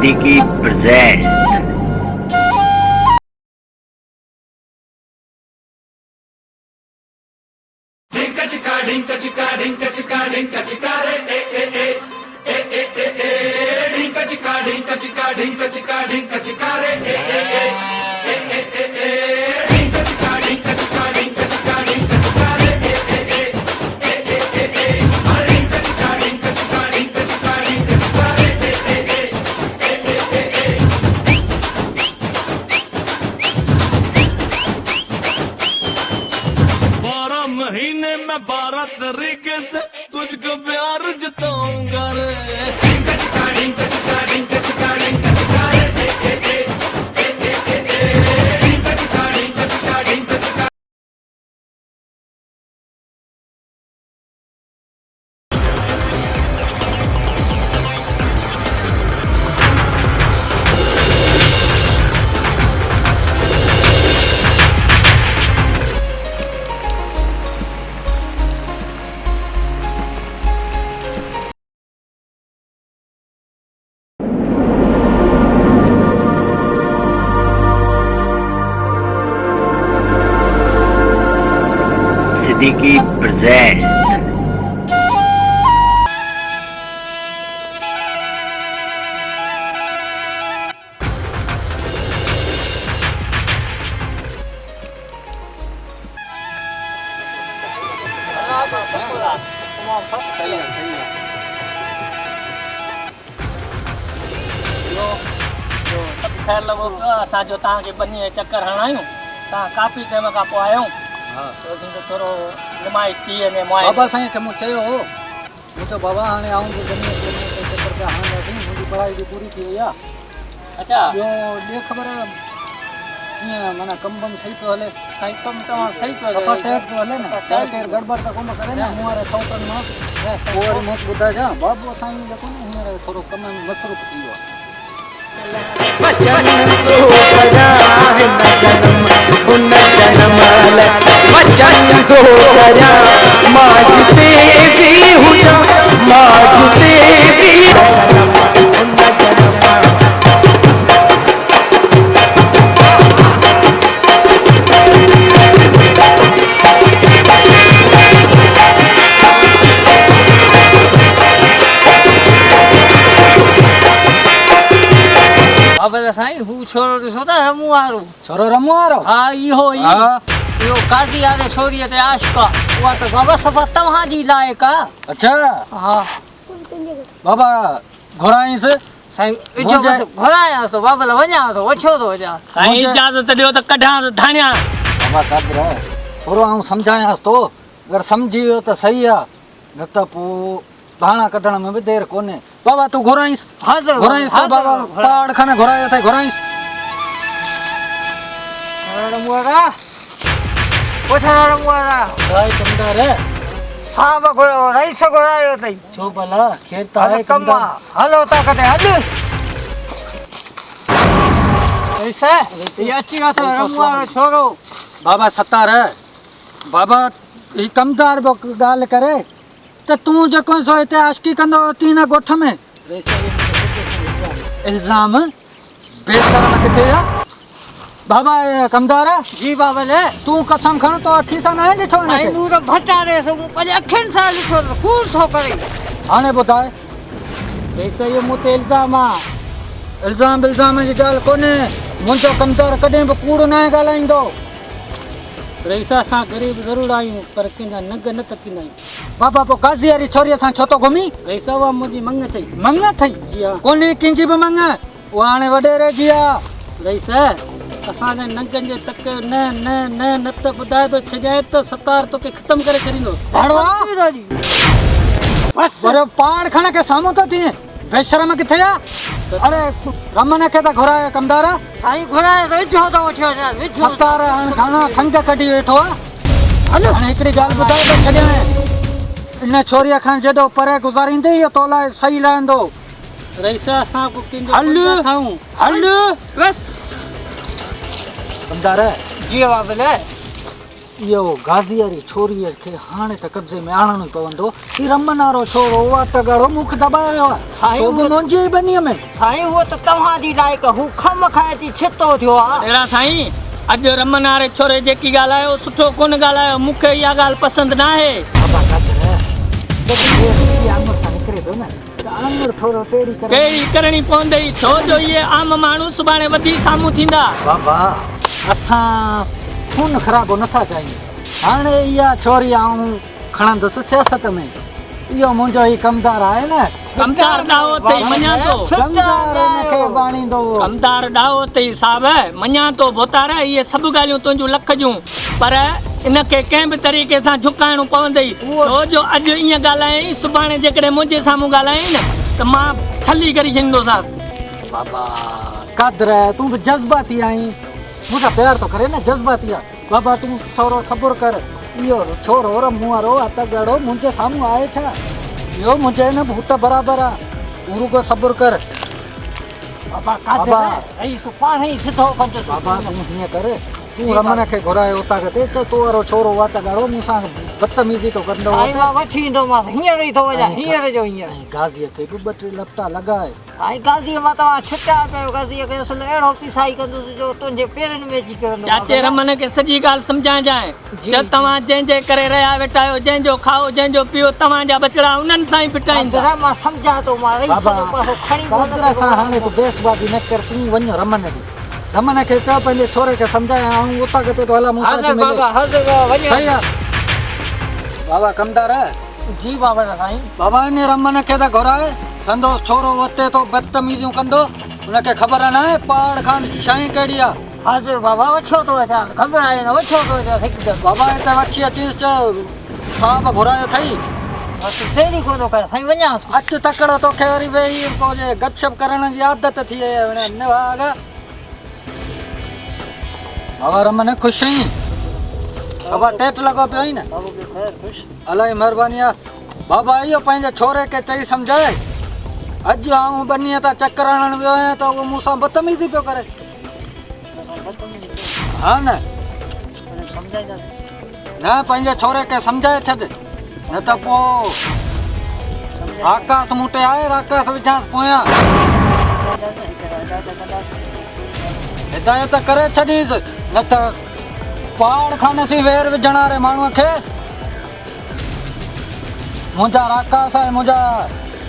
Siddiqui present. महीने में 12 तरीके से तुझको प्यार जताऊंगा रे। Siddiqui present. ख़ैर लॻो पियो असां जो तव्हांखे बनीअ चकर हणायूं तव्हां काफ़ी टाइम खां पोइ आहियो थोरो नुमाइश थी वञे बाबा साईं खे मूं चयो हो मूं चयो बाबा हाणे आऊं बि बनीअ चकर पिया हणंदासीं मुंहिंजी पढ़ाई बि पूरी थी वई आहे अच्छा ॿियो ॾे ख़बर कीअं माना कमु बम सही पियो हले साईं कमु तव्हां सही पियो कपा ठहियल पियो हले न केरु गड़बड़ त कोन करे न मूं वारे सौटनि मां पोइ वरी मूं ॿुधाइजां बाबो साईं जेको न हींअर थोरो कम में मसरूफ़ थी वियो आहे वचन तो करा है न जन्म उन जन्म वचन को करा माजते भी हुआ माजते भी उन जन्म बाबा साईं हू छोरो ॾिसो था रमू वारो छोरो रमू वारो हा इहो काज़ी वारे छोरीअ ते आशिक़ आहे उहा त बाबा सफ़ा तव्हांजी लाइक़ु आहे अच्छा हा बाबा घुराईंसि साईं घुरायां थो बाबा लाइ वञा थो वछो थो वञा साईं इजाज़त ॾियो त कढां त धाणियां बाबा कादर थोरो आउं सम्झायांसि थो अगरि सम्झी वियो त सही आहे न त पोइ धाणा कढण में बि देरि कोन्हे बाबा तूं घुराईंसि घुराईंसि तो बाबा पहाड़ खाने घुरायो अथई घुराईंसि साहब रईस घुरायो अथई छो भला खेत त आहे कम हलो था कॾहिं हल रईस इहो अची वियो अथव रमू वारो छोरो बाबा सतार बाबा ही कमदार बि ॻाल्हि करे त तूं जेको सो हिते आशिकी कंदो अथई न ॻोठ में इल्ज़ाम बेशरम किथे आहे बाबा कमदार जी बाबा ले तूं कसम खण तो अखी सां न ॾिठो साईं नूर भटारे सो मूं पंहिंजे अखियुनि सां ॾिठो त कूड़ थो करे हाणे ॿुधाए पैसा इहो मूं ते इल्ज़ाम आहे इल्ज़ाम बिल्ज़ाम जी ॻाल्हि कोन्हे मुंहिंजो कमदार कॾहिं बि कूड़ न ॻाल्हाईंदो रईसा असां ग़रीब ज़रूरु आहियूं पर कंहिंजा नग न तकींदा आहियूं बाबा पोइ गाज़ी वारी छोरीअ सां छो थो घुमी रईसा उहा मुंहिंजी मंग अथई मंग अथई जी हा कोन्हे कंहिंजी बि मंग उहा हाणे वॾेरे जी आहे रईसा असांजे नंगनि जे तक न न न न त ॿुधाए थो छॾियां त सतार तोखे ख़तमु करे छॾींदो अरे पाण खण के साम्हूं थो थिए बेशरम किथे आहे अरे रमन खे त घुरायो कमदार साईं घुराए वेझो थो वठियो सतार हाणे खाना खंग कढी वेठो आहे हाणे हिकिड़ी ॻाल्हि ॿुधाए थो छॾियां इन छोरीअ खां जेॾो परे गुज़ारींदे इहो तो लाइ सही रहंदो रईसा असां को हल कमदार जी बाबा इहो गाज़ी वारी छोरीअ खे हाणे त कब्ज़े में आणणो ई पवंदो। ही रमन वारो छोरो उहा त ॻाढ़ो मुख दॿायो आहे, साईं, सो बि मुंहिंजी ई बनीअ में। साईं उहो त तव्हांजी लाइक़, हू खम खाए थी छितो थियो आहे। अहिड़ा साईं, अॼु रमन वारे छोरे जेकी ॻाल्हायो सुठो कोन ॻाल्हायो, मूंखे इहा ॻाल्हि पसंदि न आहे। बाबा कादर जॾहिं देर सिटी आंगुर सां निकिरे थो न त आंगुर थोरो टेड़ी करे कहिड़ी करणी पवंदी, छो जो इहे आम माण्हू सुभाणे वधी साम्हूं थींदा। बाबा असां खून ख़राबो नथा चाहियूं। हाणे इहा छोरी आऊं खणंदुसि सियासत में, इहो मुंहिंजो ई कमदार आहे न। कमदार ॾाहो अथई मञा थो, कमदार हिनखे बाणींदो। कमदार ॾाहो अथई साहब, मञा थो भोतार, इहे सभु ॻाल्हियूं तुंहिंजूं लख जूं, पर इनखे कंहिं बि तरीक़े सां झुकाइणो पवंदई। छो जो अॼु ईअं ॻाल्हायईं, सुभाणे जेकॾहिं मुंहिंजे साम्हूं ॻाल्हायईं न त मां छली करे छॾींदोसांसि। बाबा कादर तूं बि जज़्बाती आहीं, मूंसां प्यार थो करे न, जज़्बाती आहे। बाबा तूं थोरो सब्र कर, इहो छोरो रमूं वारो आहे त ॻाढ़ो मुंहिंजे साम्हूं आहे छा, इहो मुंहिंजे न पुट बराबरि आहे, तूं रुगो सब्र कर। बाबा कादर ऐं पाण ई सिधो कंदो। बाबा तूं हीअं कर, तूं रमन खे घुराए उतां ते चओ तो वारो छोरो आहे त ॻाढ़ो मूंसां बदतमीज़ी तो कंदो। साईं मां वठी ईंदोमांसि, हींअर ई थो वञा, हींअर जो हींअर। ऐं गाज़ीअ खे बि ॿ टे लपटा लॻाए। साईं गाज़ीअ मां तव्हां छुटिया पियो, गाज़ीअ खे असुल अहिड़ो पिसाई कंदुसि जो तुंहिंजे पेरनि में अची किरंदो। चाचे रमन खे सॼी ॻाल्हि सम्झाइजांइ, त तव्हां जंहिंजे करे रहिया वेठा आहियो, जंहिंजो खाओ जंहिंजो पियो, तव्हांजा बचड़ा उन्हनि सां ई फिटाईंदा। मां सम्झां थो, मां रही सॼो पासो खणी कादर सां हाणे तूं बेसबाजी न कर, तूं वञ रमन ॾे, रमन खे चओ पंहिंजे छोरे खे सम्झाए, ऐं उतां किथे तो हला मूंसां अची मिले। बाबा हज़र वञो। सही आहे बाबा कमदार। जी बाबा साईं। बाबा इन रमन खे त घुराए, संदोस छोरो वते तो बदतमीज़ियूं कंदो, उनखे ख़बर न आहे पहाड़ खां शइ कहिड़ी आहे। हाज़िर बाबा वठो थो अचां, ख़बर आहे न, वठो थो अचां हिकदमि। बाबा हिते वठी अचीसि, चओ साहब घुरायो अथई। देरी कोन कर साईं, वञा थो। अच तकड़ो तोखे वरी वेही पोइ गपशप करण जी आदत थी आहे। बाबा रमन ख़ुशि आहीं? बाबा टेट लॻो पियो आई न, अलाही महिरबानी आहे। बाबा इहो पंहिंजे छोरे खे चई सम्झाए, अॼु आऊं बनीअ तां चकर हणण वियो आहियां त उहो मूंसां बदतमीज़ी पियो करे। हा न न पंहिंजे छोरे खे सम्झाए छॾ, न त पोइ आकाश मूं ते आहे, आकाश विझांसि पोयां। हिदायत करे छॾीसि, न त पहाड़ खां नसी वेर विझण वारे माण्हूअ खे। मुंहिंजा राकास आहे, मुंहिंजा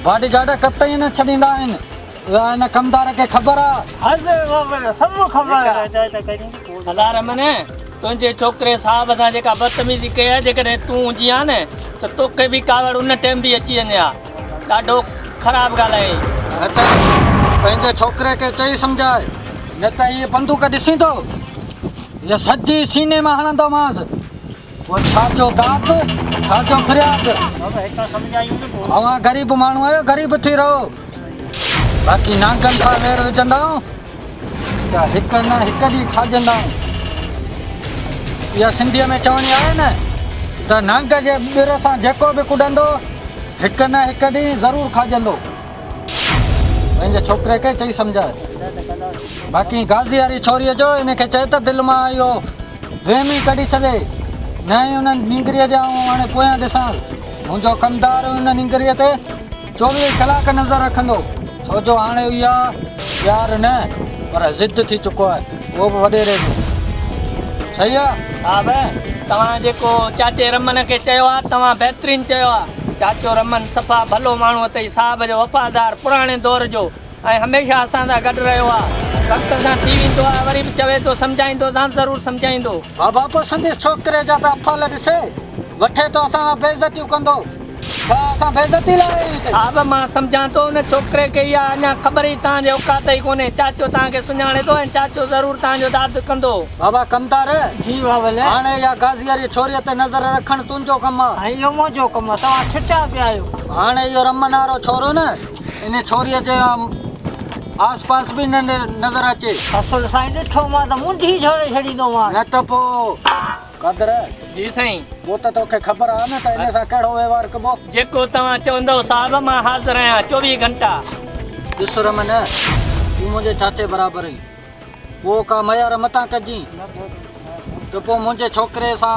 बॉडीगार्ड कतई न छॾींदा आहिनि, हिन कमदार खे ख़बर आहे। हाज़िर बाबा सभु ख़बर आहे। हला रमन, तुंहिंजे छोकिरे साहब सां जेका बदतमीज़ी कई आहे, जेकॾहिं तूं हुजी आहे न त तोखे बि कावड़ उन टाइम बि अची वञे हा। ॾाढो ख़राबु ॻाल्हि आहे। न त पंहिंजे छोकिरे खे चई सम्झाए, न त इहे बंदूक ॾिसींदो, इहा सॼी सीने में हणंदोमांसि। पोइ छाजो दात, छाजो फरियाद। अवां ग़रीब माण्हू आहियो, ग़रीब थी रहो, बाक़ी नांगनि सां वेर विझंदा त हिकु न हिकु ॾींहुं खाजंदा। इहा सिंधीअ में चवणी आहे न त नांग जे ॿिर सां जेको बि कुॾंदो, हिकु न हिकु ॾींहुं ज़रूरु खाजंदो। पंहिंजे छोकिरे खे चई सम्झाए। बाक़ी गाज़ी वारी छोरीअ जो हिनखे चए त दिलि मां इहो वहम ई कढी छॾे, न ई हुन निंगरीअ जा हाणे पोयां ॾिसां। मुंहिंजो कमदार हुन निंगरीअ ते 24 कलाक नज़र रखंदो, छो जो हाणे इहा प्यार न पर ज़िद थी चुको आहे, उहो बि वॾेरे जो। सही आहे साहब, तव्हां जेको चाचे रमन खे चयो आहे, तव्हां बहितरीनु चयो आहे। चाचो रमन सफ़ा भलो माण्हू अथई, साहब जो वफ़ादार, पुराणे दौर जो, ऐं हमेशह असां सां गॾु रहियो आहे। वक़्त सां थी वेंदो आहे, वरी बि चवे थो सम्झाईंदोसां, ज़रूरु सम्झाईंदो। बाबा पोइ संदेश छोकिरे जा त अफ़ाल ॾिसे, वठे थो असां बेइज़तियूं कंदो, छा असां बेइज़ती लाइ? साहब मां सम्झां थो, उन छोकिरे खे इहा अञा ख़बर ई तव्हांजे औकात ई कोन्हे। चाचो तव्हांखे सुञाणे थो, ऐं चाचो ज़रूरु तव्हांजो दाद कंदो। बाबा कमदार, जी बाबा हाणे इहा गाज़ी वारी छोरीअ ते नज़र रखणु तुंहिंजो कमु आहे। इहो मुंहिंजो कमु आहे, तव्हां छुटिया पिया आहियो। हाणे इहो रमन वारो छोरो न, इन छोरीअ जे आस पास बि न नज़र अचे। असुल साईं ॾिठो मां त मुंडी झोड़े छॾींदोमांसि। न त पोइ कादर, जी साईं, पोइ त तोखे ख़बर आहे न त इन सां कहिड़ो वहिंवार कबो। जेको तव्हां चवंदव साहब, मां हाज़िर आहियां 24 घंटा। ॾिस रमन, तूं मुंहिंजे चाचे बराबरि आहीं, पोइ का मयार मथां कजांइ। त पोइ मुंहिंजे छोकिरे सां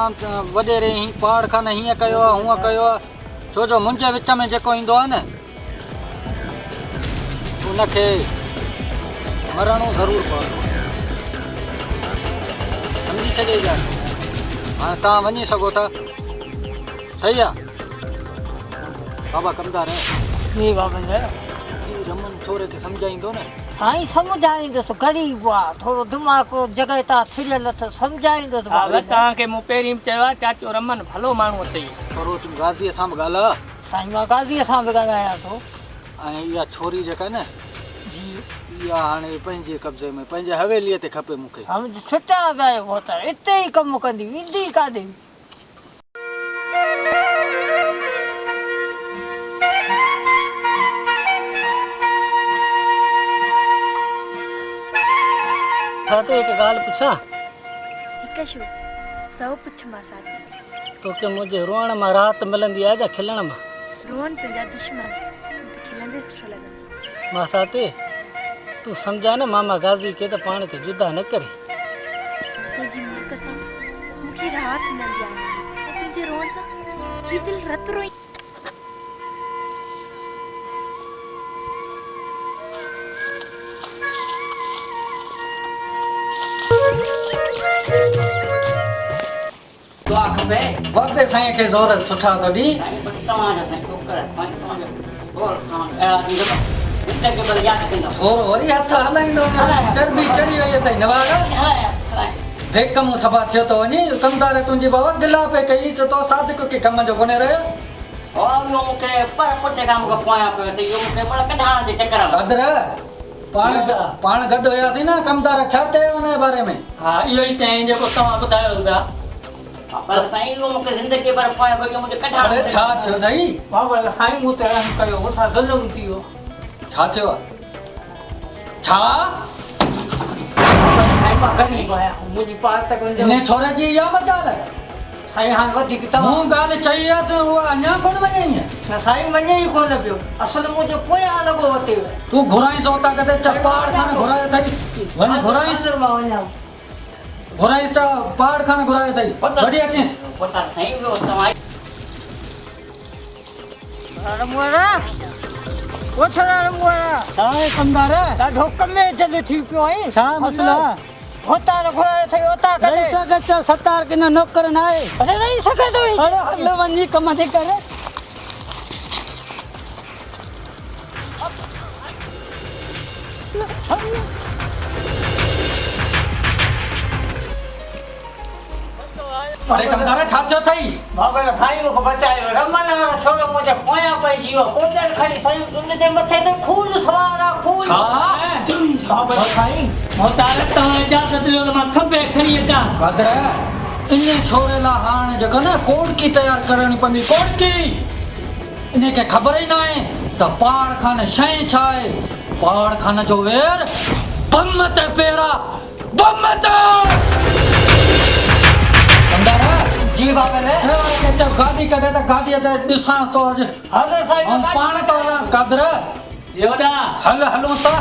वॾेरे ही पाड़ खान हीअं कयो आहे हूअं कयो आहे, छो जो मुंहिंजे विच में जेको ईंदो आहे न उनखे मरणो ज़रूरु पवंदो आहे। सम्झी छॾे ॻाल्हि। हाणे तव्हां वञी सघो था, सही आहे? बाबा कमदार नहीं बाबा ने रमन छोरे खे सम्झाईंदो न। साईं सम्झाईंदुसि, ग़रीब आहे, थोरो दिमाग़ जॻह तां थिरियल अथसि, सम्झाईंदुसि हा बाबा। तव्हांखे मूं पहिरीं बि चयो आहे चाचो रमन भलो माण्हू अथई। थोरो तूं गाज़ीअ सां बि ॻाल्हाए। साईं मां गाज़ीअ सां बि ॻाल्हायां थो। ऐं इहा छोरी जेका न जी इहा हाणे पंहिंजे कब्ज़े में पंहिंजे हवेलीअ ते खपे मूंखे। सम्झ छुटा पिया होता हिते ई कमु कंदी, वेंदी काॾे। तो एक ॻाल्हि पुछां? हिकु छो सौ पुछ मां साथी। तोखे मुंहिंजे रोअण मां राहत मिलंदी आहे या खिलण मां? रोअण तुंहिंजा दुश्मन खिलंदे सुठो लॻंदो। मां साथी तूं सम्झा न मामा गाज़ी खे त पाण खे जुदा न करे। तुंहिंजी मुल्क सां मूंखे राहत मिलंदी आहे, तुंहिंजे रोअण सां हीउ दिलि रत रोई। दुआ खपे बाबे साईं खे ज़ोर सुठा थो ॾी। साईं बसि तव्हांजा साईं छोकिरा साईं तव्हांजा ज़ोर सां अहिड़ा ॾींदव हिते खे भले यादि कंदव। थोरो वरी हथ हलाईंदो, चर्बी चढ़ी वई अथई नवाग। फेक मूं सफ़ा थियो थो वञे। कमदार तुंहिंजी बाबा गिला पे कई त तो सादिक के कम जो कोन्हे रहियो। और इहो मूंखे पर पुटे खां मूंखे पोयां पियो त इहो मूंखे बड़ा कढाइण जे चकर में। कादर पाण गॾु हुयासीं न, कमदार छा चयो हुन जे बारे में? हा इहो ई चई जेको तव्हां ॿुधायो पिया। पर साईं इहो मूंखे ज़िंदगी पर पोयां पियो मुंहिंजे अरे कढाइण। छा थियो अथई? बाबा साईं मूं ते रहम कयो, मूंसां ज़ुल्म थी वियो। छा थियो आहे? छा साईं मां ग़रीब आहियां, मुंहिंजी पार तक इन छोरे जी इहा मजाल आहे? साईं हाणे वधीक तव्हां मूं ॻाल्हि चई आहे त उहा अञा कोन वञे। न साईं मञे ई कोन पियो, असुल मुंहिंजो पोयां लॻो वते तूं घुराईसि उतां किथे चपाड़ खान घुरायो अथई। वञ घुराईसि, मां वञां। घुराईसि त पाड़ खान घुरायो अथई। वठी अचीसि। पता साईं ॿियो तव्हां रमुआरा ओछरा रमुआरा छा आहे कमदार? ॾाढो कमे जल्दी थी पियो आई। छा मसला? होता न घुरायो अथई होता कॾहिं सचा सतार के नौकर न आहे। अरे रही सघे थो अरे हल वञी कम थी करे। अरे कमदार छा थियो अथई? बाबा साईं मूंखे बचायो, रमन वारो छोरो मुंहिंजे पोयां पइजी वियो, कोदर खणी साईं उनजे मथे ते खून सवार आहे खून। छा? बाबा साईं मोहतार तव्हां इजाज़त ॾियो त मां खंबे खणी अचां। कादर इन छोरे लाइ हाणे जेको न कोड़की तयारु करणी पवंदी। कोड़की इनखे ख़बर ई न आहे त पाड़ खान शइ छा आहे। पाड़ खान जो वेर बम ते पेरा बम ते। कमदार जी बाबा ने ड्राइवर खे चओ गाॾी कढे त गाॾीअ ते ॾिसांसि थो अॼु। हलो साईं ऐं पाण थो हलांसि। कादर जेवॾा हलूंसि था।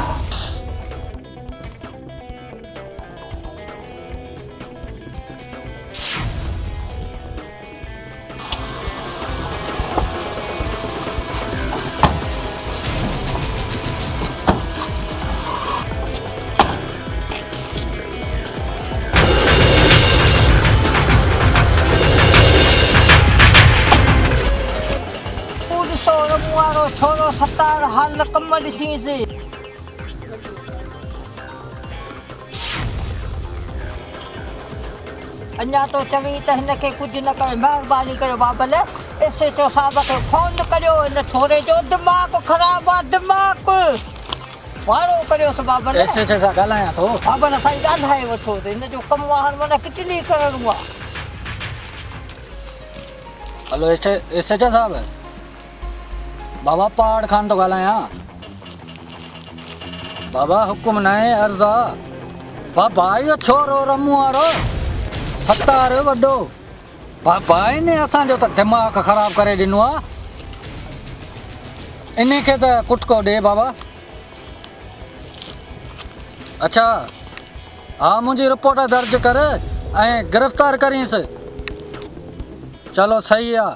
रमुआरो छोरो सतार हाल कम ॾिसींसि। अञा तो चवी त हिनखे कुझु न करे, महिरबानी कयो बाबल एसएचओ साहब खे फोन करियो, हिन छोरे जो दिमाग़ ख़राबु आहे, दिमाग़ वारो करियोसि बाबल। एसएचओ सां ॻाल्हायां थो। बाबल साईं ॻाल्हाए वठो त हिन जो कमु आहे हाणे माना किचली करणो आहे। हेलो एसएचओ साहब, बाबा पहाड़ खान तो ॻाल्हायां। बाबा हुकुम न आहे, अर्ज़ आहे। बाबा इहो छोरो रमू वारो सतार वॾो बाबा इन असांजो त दिमाग़ ख़राबु करे ॾिनो आहे। इन खे त कुटको ॾे बाबा। अच्छा हा मुंहिंजी रिपोर्ट दर्ज कर ऐं गिरफ़्तार करींसि। चलो सही आहे,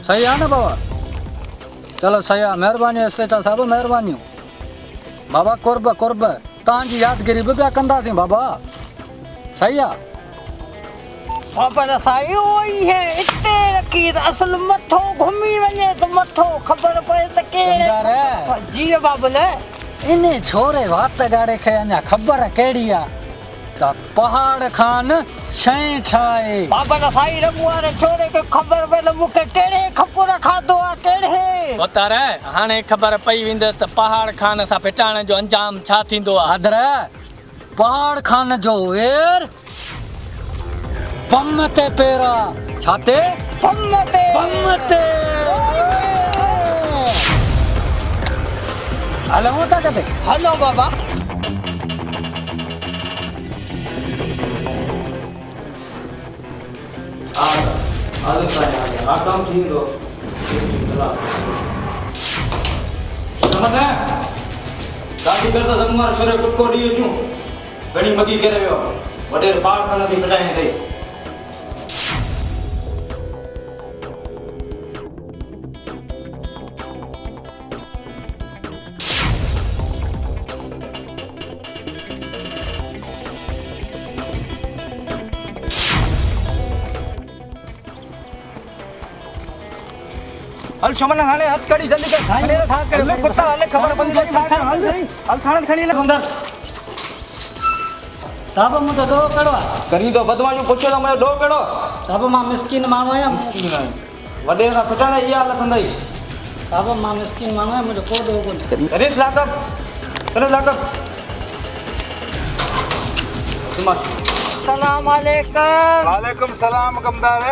सही आहे न बाबा? चलो सही आहे, महिरबानी एसएचओ साहिबु, महिरबानियूं बाबा। कुर्ब कुर्ब तव्हांजी यादगिरी बि पिया कंदासीं बाबा। सही आहे बाबा साईं, उहो ई है इते रखी त असल मथो घुमी वञे त मथो ख़बर पए त कहिड़े। जी बाबल, इन छोरे वात ॻाड़े खे अञा ख़बर कहिड़ी आहे त पहाड़ खान शइ छा आहे। बाबा साईं रमू वारे छोरे खे ख़बर पए त मूंखे कहिड़े खपुर खाधो आहे, कहिड़े। उतार हाणे ख़बर पई वेंदसि त पहाड़ खान सां फिटाइण जो अंजाम छा थींदो आहे। आदर पहाड़ खान जो वेर बम ते पेरा। छा ते? बम ते। बम ते। हलूं था कदे? हलो बाबा। काम थींदो काफ़ी करता जमुआर छोरे कुटको ॾियो थियूं घणी मगी करे वियो वॾेर पहाड़ खान सी फिटाए अथई। हल शमन हाणे हथ कड़ी जल्दी कर हले कुत्ता हले खबर पई हल थाने खड़ी ले अंदर साहब मूं त ॾोह कहिड़ो आहे? करी तो बदमाशो पुछो त मैं डो केड़ो साहब मां मिसकिन माण्हू आहियां। मिसकिन आहे वॾे ना फिटाने इहा हालत हंदई। साहब मां मिसकिन माण्हू आहियां, मुंहिंजो को ॾोह कोन्हे। करेस लाकअप सलाम अलैकुम। वालेकुम सलाम कमदार।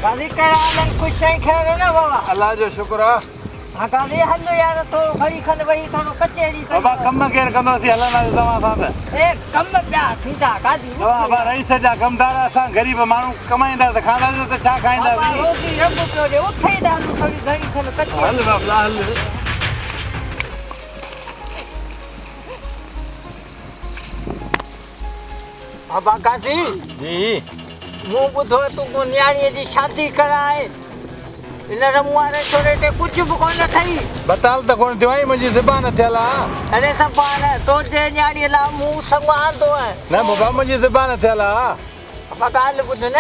गाली करालन कुछ शइ खैर है ना बाबा? अल्लाह जो शुक्र आहे। हाँ गाली हलो यार, तो खड़ी खन वही थोरो कचेरी बाबा कम केर कंदोसीं हलंदा तव्हां सां त। ए कम पिया थींदा गादी बाबा रईस जा कमदार असां गरीब माण्हू कमाईंदा त खाईंदासीं त छा खाईंदासीं। रोजी रब पियो ॾे उथे ई दाल थोरी घणी खन कचेरी। हल बाबा हल। बाबा गादी जी मूं ॿुधो तूं को न्याणीअ जी शादी कराए, इन रमू वारे छोरे ते कुझु बि कोन अथई। बताल त कोन थियो आई, मुंहिंजी ज़बान थियल आहे। अरे सबान तो जे न्याणीअ लाइ मूं संभालंदो आहे। न बाबा मुंहिंजी ज़बान थियल आहे। बाबा ॻाल्हि ॿुध न,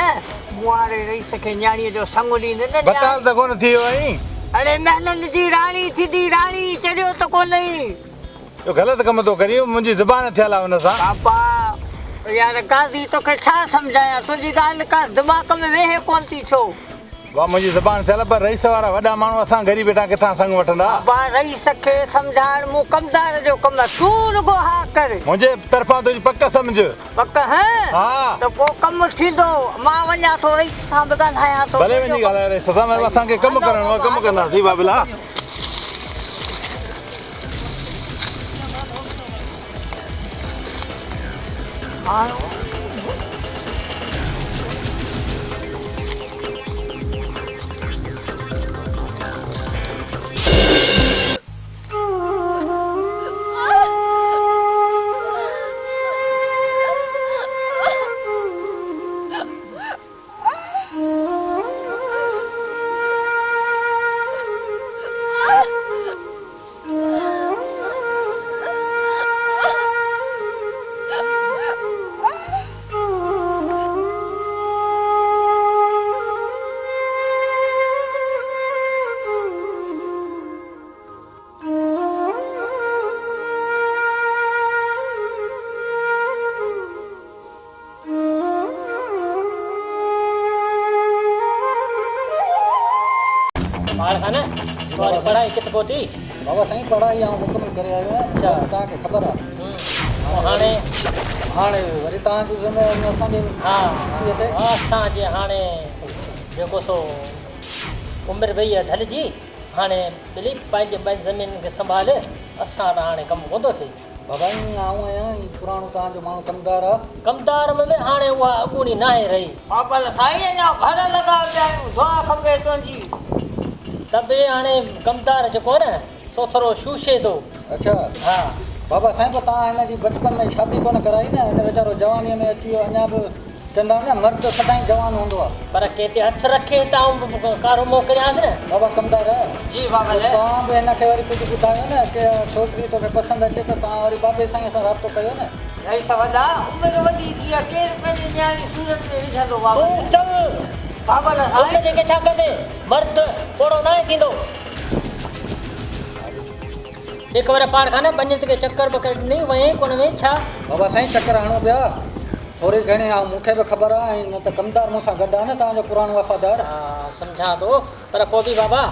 मूं वारे रईस खे न्याणीअ जो संग ॾींदे न। बताल त कोन थियो आई। अरे महलनि जी राणी थींदी, राणी चरियो त कोन्हे। इहो ग़लति कमु थो करी, मुंहिंजी ज़बान थियल आहे हुन सां। बाबा यार गादी तोखे छा सम्झायां, तुंहिंजी ॻाल्हि का दिमाग़ में वेहे कोन थी छो। वाह मुंहिंजी ज़बान थियल, पर रईस वारा वॾा माण्हू असां गरीब बेटा किथां संग वठंदा। बाबा रईस खे सम्झाइण मूं कमदार जो कमु आहे, तूं रुगो हा कर। मुंहिंजे तरफ़ां तुंहिंजी पक सम्झ। पक है हा त पोइ कमु थींदो। मां वञा थो रईस सां बि ॻाल्हायां थो। भले वञी ॻाल्हाए रईस सां, असांखे कमु करणो आहे, कमु कंदासीं बाबला। तुम्हारी पढ़ाई कित पहुंची? बाबा साईं पढ़ाई ऐं मुकमल करे आयो आहियां। अच्छा तव्हांखे ख़बर आहे हाणे हाणे वरी तव्हांजो ज़िम्मेवारी असांजे हा सीसीअ ते। असांजे हाणे जेको सो उमिरि वई आहे ढलिजी, हाणे बिली पंहिंजे ॿियनि ज़मीन खे संभाले असां हाणे कमु कोन थो थिए। बाबा ईअं आऊं आहियां, पुराणो तव्हांजो माण्हू कमदार आहे। कमदार में बि हाणे उहा अॻूणी न आहे रही। बाबा साईं अञा भड़ लॻा पिया आहियूं, दुआ खपे तुंहिंजी। त बि हाणे कमदार जेको आहे न सो थोरो शूशे थो। अच्छा हा बाबा साईं पोइ तव्हां हिन जी बचपन में शादी कोन कराई न, हिन वीचारो जवानीअ में अची वियो, अञा बि चवंदा आहिनि न मर्द सदाईं जवान हूंदो आहे। पर कंहिं ते हथु रखे त आऊं कारो मोकिलियांसि न। बाबा कमदार जी बाबा ले तव्हां बि हिनखे वरी कुझु ॿुधायो न की छोकिरी तोखे पसंदि अचे त तव्हां वरी बाबे साईं सां राब्तो कयो न। रही सवदा उमिरि वॾी थी आहे, केरु पंहिंजी न्याणी सूरत में विझंदो बाबा तूं चव बाबा ला हुन साईं जेके छा कंदे मर्द ओड़ो न आहे थींदो। हिकु बार पाण खां न पंहिंजे ते चकर बकर ॾिनी वई कोन वई छा। बाबा साईं चकर हणो पिया थोरी घणी, ऐं मूंखे बि ख़बर आहे, ऐं न त कमदार मूंसां गॾु आहे न तव्हांजो पुराणो वफ़ादार। हा सम्झां थो, पर पोइ बि बाबा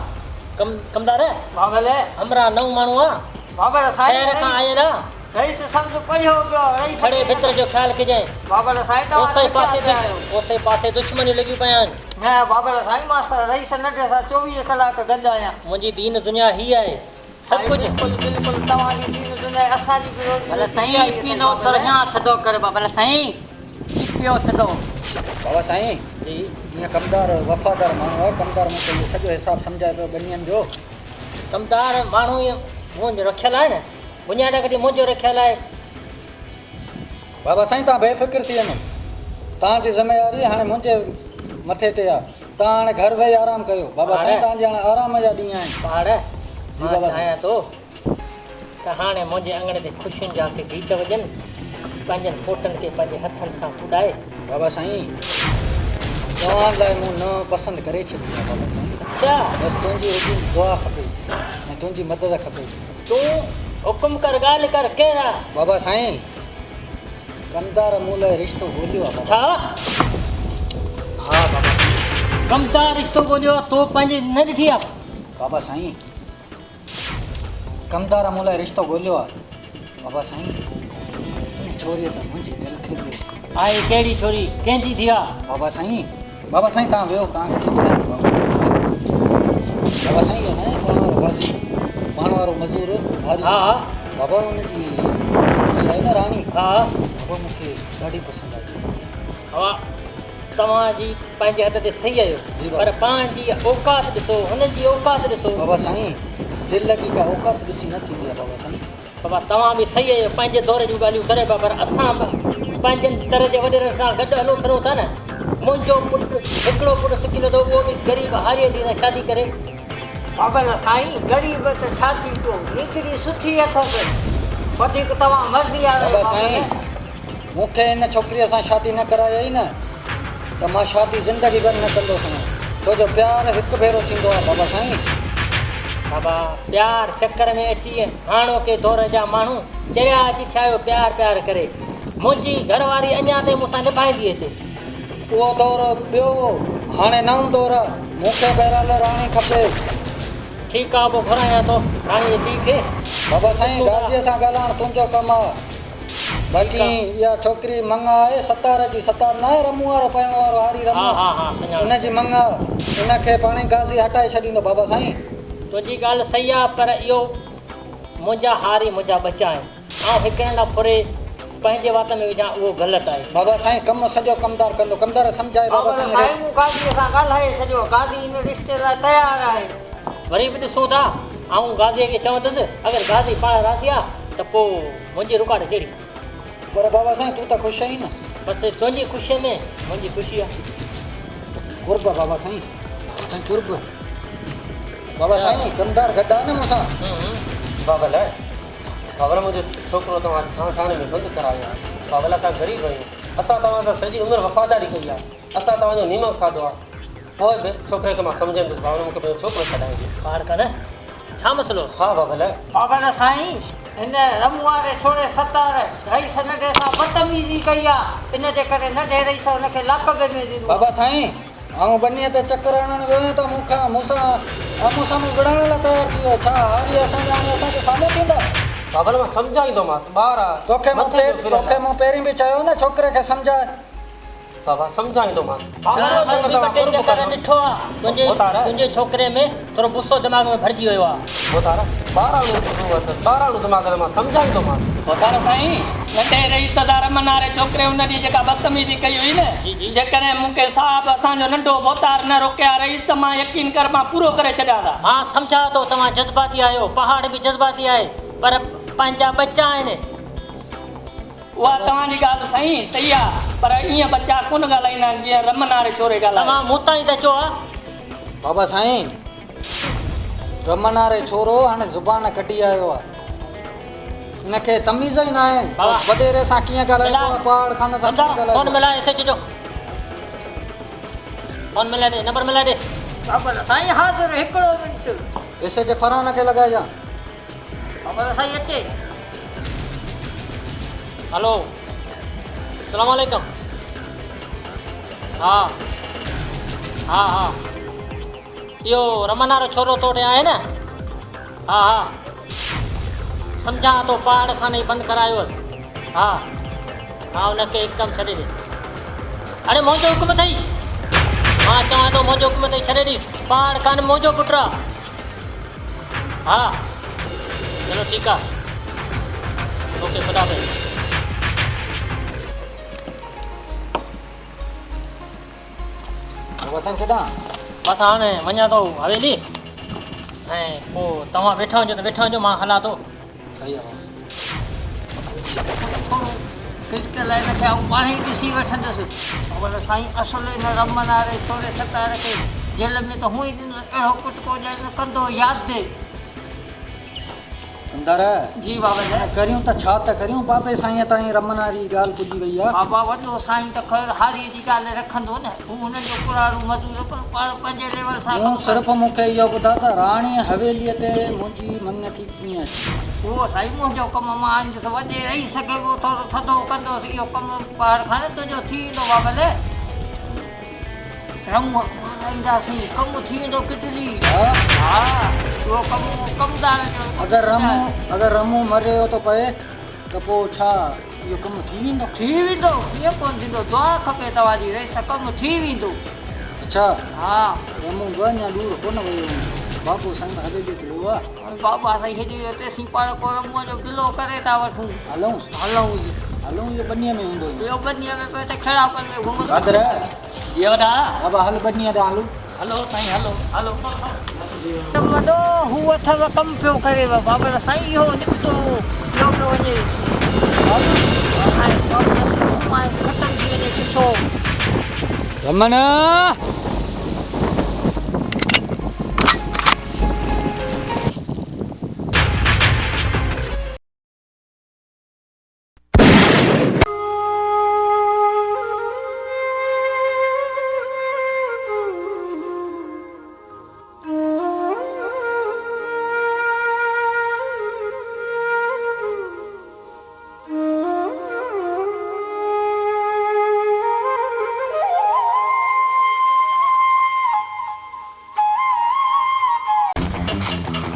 कमदार बाबा ले हमरा नओं माण्हू आहे, बाबा ला शहर खां साईं आयल आहे, रही से सम्झ पढ़ियो पियो रही खड़े भितर जो ख़्यालु कजांइ। बाबा ला साईं ओसे पासे दुश्मनियूं लॻियूं पिया आहिनि। न बाबा ला साईं मां रही से नंढे सां 24 कलाक गॾु आहियां। मुंहिंजी दीन दुनिया ही आहे सभु कुझु। बिल्कुलु बिल्कुलु तव्हांजी दीन दुनिया असांजी बि रोज़ी भले साईं पीनो तरजा थधो करे बाबा साईं पियो थधो। बाबा साईं जी ईअं कमदार वफ़ादार माण्हू आहे, कमदार मूंखे इहो सॼो हिसाबु सम्झाए पियो ॿनियनि जो। कमदार माण्हू इहो मुंहिंजो रखियलु आहे न, बुनियाद कॾहिं मुंहिंजो रखियलु आहे। बाबा साईं तव्हां बेफ़िक्र थी वञो, तव्हांजी ज़िमेवारी हाणे मुंहिंजे मथे ते आहे, तव्हां हाणे घर वेही आराम कयो। बाबा साईं तव्हांजे हाणे आराम जा ॾींहं आहिनि। पहाड़ जी मां बाबा चाहियां थो त हाणे मुंहिंजे अंगणे ते ख़ुशियुनि जा के गीत वॼनि, पंहिंजनि फोटनि खे पंहिंजे हथनि सां पुॾाए। बाबा साईं तव्हां लाइ मूं न पसंदि करे छॾी आहे बाबा साईं। अच्छा बसि तुंहिंजी हिकिड़ी दुआ खपे ऐं तुंहिंजी मदद खपे। तूं हुकुम कर ॻाल्हि कर केरु आहे। बाबा साईं कमदार मूं लाइ रिश्तो ॻोल्हियो आहे। छा हा बाबा कमदार रिश्तो ॻोल्हियो आहे, तो पंहिंजी न ॾिठी आहे। बाबा साईं कमदार मूं लाइ रिश्तो ॻोल्हियो आहे। बाबा साईं हिन छोरीअ सां मुंहिंजी दिलि खे बि आहे कहिड़ी छोरी कंहिंजी थी आहे। बाबा साईं तव्हां वियो, तव्हांखे सम्झायो बाबा साईं इहो न पाण वारो मज़ूर भारी। हा हा बाबा हुनजी छोकिरी आहे न राणी, हा बाबा मूंखे ॾाढी पसंदि आई। हा तव्हांजी पंहिंजे हथ ते सही आहियो, जी बाबा। पर पंहिंजी औकात ॾिसो, हुनजी औकात ॾिसो। बाबा साईं दिलि की का औकात ॾिसी न थींदी आहे बाबा साईं। बाबा तव्हां बि सही आहियो, पंहिंजे दौर जूं ॻाल्हियूं करे पिया, पर असां पंहिंजनि तरह जे वॾेरनि सां गॾु हलो फिरो था न। मुंहिंजो पुटु हिकिड़ो पुटु सिकियो थो, उहो बि ग़रीब हारीअ जी सां शादी करे। बाबा ला साईं ग़रीब त छा थी पियो, हिकिड़ी सुठी अथसि, वधीक तव्हां मर्ज़ी आहे। बाबा साईं मूंखे हिन छोकिरीअ सां शादी न कराई न त मां शादी ज़िंदगी भर न कंदुसि, छो जो प्यारु हिकु भेरो थींदो आहे बाबा साईं। बाबा प्यार चकर में अची हाणोके दौर जा माण्हू चरिया अची थिया प्यार प्यार करे। मुंहिंजी घरवारी अञा ताईं मूंसां निभाईंदी अचे। उहो दौर ॿियो, हाणे नओं दौर आहे, मूंखे बहरहाल राणी खपे। ठीकु आहे पोइ घुरायां थो राणी जे पीउ खे। बाबा साईं गाजीअ सां ॻाल्हाइणु तुंहिंजो कमु आहे, बाक़ी इहा छोकिरी मंगा आहे सतार जी, सतार न आहे रमू वारो पाइण वारो हारी रमू, हा हा सुञाणो। हुनजी मंगा हुनखे पाणे गाज़ी हटाए छॾींदो। बाबा साईं तुंहिंजी ॻाल्हि सही आहे, पर इहो मुंहिंजा हारी मुंहिंजा बचा आहिनि, ऐं हिकु हंधा फुरे पंहिंजे वात में विझां उहो ग़लति आहे। बाबा साईं कमु सॼो कमदार कंदो, कमदार सम्झाए। बाबा साईं मूं गाज़ीअ सां ॻाल्हाए छॾियो, गाज़ी हिन रिश्ते लाइ तयारु आहे। वरी बि ॾिसूं था, ऐं गाज़ीअ खे चवंदुसि अगरि गाज़ी पाण राज़ी आहे त पोइ मुंहिंजी रुकावट जहिड़ी। पर बाबा साईं तूं त ख़ुशि आहीं न। बसि तुंहिंजी ख़ुशीअ में मुंहिंजी ख़ुशी आहे। कुर्ब बाबा साईं, साईं कुर्ब। बाबा साईं कमदार गॾु आहे न मूंसां। बाबा लाइ बाबा मुंहिंजो छोकिरो तव्हां थाणे में बंदि करायो आहे। बाबा असां ग़रीब आहियूं, असां तव्हां सां सॼी उमिरि वफ़ादारी कई आहे, असां तव्हांजो नीमक खाधो आहे, पोइ बि छोकिरे खे मां सम्झंदुसि बाबा मूंखे पंहिंजो छोकिरो छॾाइजे। पाण कान छा मसइलो? हा बाबा लाइ बाबा ला साईं हिन रमू वारे छोरे सतार रईस नंढे सां बदतमीज़ी कई आहे, इन जे करे नंढे रईस हुनखे लाकब में ॾिनो। बाबा साईं ऐं बनीअ ते चकर हणणु वियो त मूंसां आम्हूं साम्हूं विढ़ण लाइ तयारु थी वियो। छा हारी असांखे हाणे असांखे साम्हूं थींदा? बाबा मां सम्झाईंदोमांसि, ॿार आहे। तोखे मूं पहिरीं बि चयो न छोकिरे खे सम्झाए। बाबा सम्झाईंदोमांसि। ॾिठो आहे तुंहिंजे छोकिरे में थोरो गुस्सो दिमाग़ में भरिजी वियो आहे। ॿाराणो दिमाग़ में मां सम्झाईंदोमांसि। वधारो साईं नंढे रईसदार रमन वारे छोकिरे उन ॾींहुं जेका बदतमीज़ी कई हुई न, जेकॾहिं मूंखे साहिबु असांजो नंढो बोतार न रोकिया रईस त मां यकीन कर मां पूरो करे छॾिया था। मां सम्झां थो तव्हां जज़्बाती आहियो, पहाड़ बि जज़्बाती आहे, पर पंहिंजा बच्चा आहिनि। उहा तव्हांजी ॻाल्हि सही आहे, पर ईअं बच्चा कोन ॻाल्हाईंदा आहिनि जीअं रमन वारे छोरे ॻाल्हाए। तव्हां मूं ताईं त चओ बाबा साईं, रमन वारे छोरो हाणे ज़ुबान कढी आयो आहे, हिनखे तमीज़ ई न आहे वॾेरे सां कीअं ॻाल्हाइबो, पहाड़ खाने सां कीअं ॻाल्हाइबो। फोन मिलाए एसे जो फोन मिलाए दे, नंबर मिलाए दे। बाबा साईं हाज़िर, हिकिड़ो मिंट। एसे जे फरहान खे लॻाइजां। बाबा साईं अचे। हेलो, अस्सलाम वालेकुम। हाँ हाँ हाँ, इहो रमन वारो छोरो तो वटि आहे न? हाँ हाँ, सम्झां थो, पहाड़ खाने ई बंदि करायो हुअसि। हाँ हाँ, उनखे हिकदमि छॾे ॾे। अरे मुंहिंजो हुकुम अथई, मां चवां थो मुंहिंजो हुकुम अथई, छॾे ॾे। पहाड़ कान मुंहिंजो पुटु आहे। हाँ चलो ठीकु आहे, ओके, ख़ुदा हाफ़िज़। वसन केॾां? बसि हाणे वञा थो हवेली, ऐं पोइ तव्हां वेठा हुजो त वेठा हुजो, मां हलां थो। सही आहे। थोरो क्रिस्टल हिनखे आउं पाण ई ॾिसी वठंदुसि। पर साईं असुलु हिन रमन वारे छोरे सतार खे जेल में त हूअं ई अहिड़ो कुटको ॼण कंदो यादि दे। अंदर जी बाबा जी, करियूं त छा त करियूं, बाबे साईं ताईं रमन वारी ॻाल्हि पुॼी वई आहे। बाबा वॾो साईं त ख़ैर हारीअ जी ॻाल्हि रखंदो न, हू हुननि जो पुराणो मज़ूर, पर पाण पंहिंजे लेवल सां मूं सिर्फ़ु मूंखे इहो ॿुधा त राणी हवेलीअ ते मुंहिंजी मङथी कीअं अची। उहो साईं मुंहिंजो कमु मां ॾिसो वॾे रही सघे पियो, थोरो थधो कंदोसि, इहो कमु पहाड़ खाने तुंहिंजो थी वेंदो बाबल। रंग ईंदासीं, कमु थी वेंदो किटली। हा, उहो कमदार जो। अगरि रमू मरियो थो पए त पोइ छा इहो कमु थी वेंदो? थी वेंदो, कीअं कोन थींदो, दुआ खपे तव्हांजी, रही कमु थी वेंदो। अच्छा, हा, रमू ॿ अञा दूर कोन वियो, बाबू साईं हवेली ते वियो आहे। बाबा साईं हेॾी तेसीं पाण को रमूअ जो गिलो करे था वठूं। हलूं इहो बनीअ में हूंदो। इहो बनीअ में पियो त खेड़ापन में घुमंदो। कादर जी वॾा, बाबा हल बनीअ ॾांहुं हलूं। हलो साईं, हलो हलो। वॾो हू अथव कमु पियो करे बाबा साईं, इहो निकितो पियो वञे, ख़तमु थी वञे किसो। रमन